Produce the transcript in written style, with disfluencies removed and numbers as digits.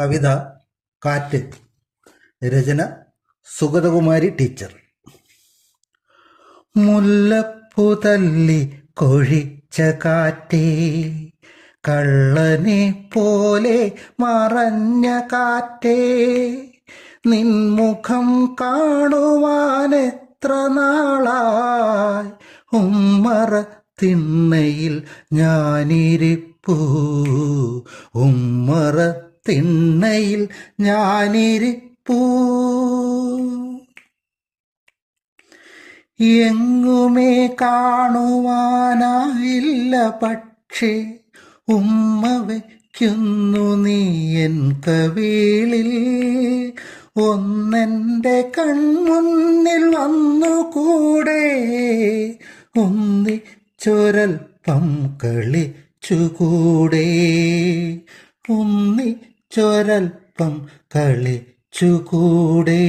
കവിത കാറ്റ്. രചന സുഗതകുമാരി ടീച്ചർ. മുല്ലപ്പൂ തല്ലി കൊഴിച്ച കാറ്റേ, കള്ളനെ പോലെ മറഞ്ഞ കാറ്റേ, നിൻമുഖം കാണുവാൻ എത്ര നാളായി, ഉമ്മറ തിണ്ണയിൽ ഞാനിരിപ്പൂ, ഉമ്മറ തിണ്ണയിൽ ഞാനിരിപ്പൂ. എങ്ങുമേ കാണുവാനായില്ല, പക്ഷേ ഉമ്മ വയ്ക്കുന്നു നീ എൻ കവിളിൽ. ഒന്നെൻ്റെ കൺമുന്നിൽ വന്നുകൂടെ, ഒന്നിച്ചൊരൽപ്പം കളിച്ചുകൂടെ, ഒന്നിച്ചൊരൽപ്പം കളിച്ചുകൂടെ.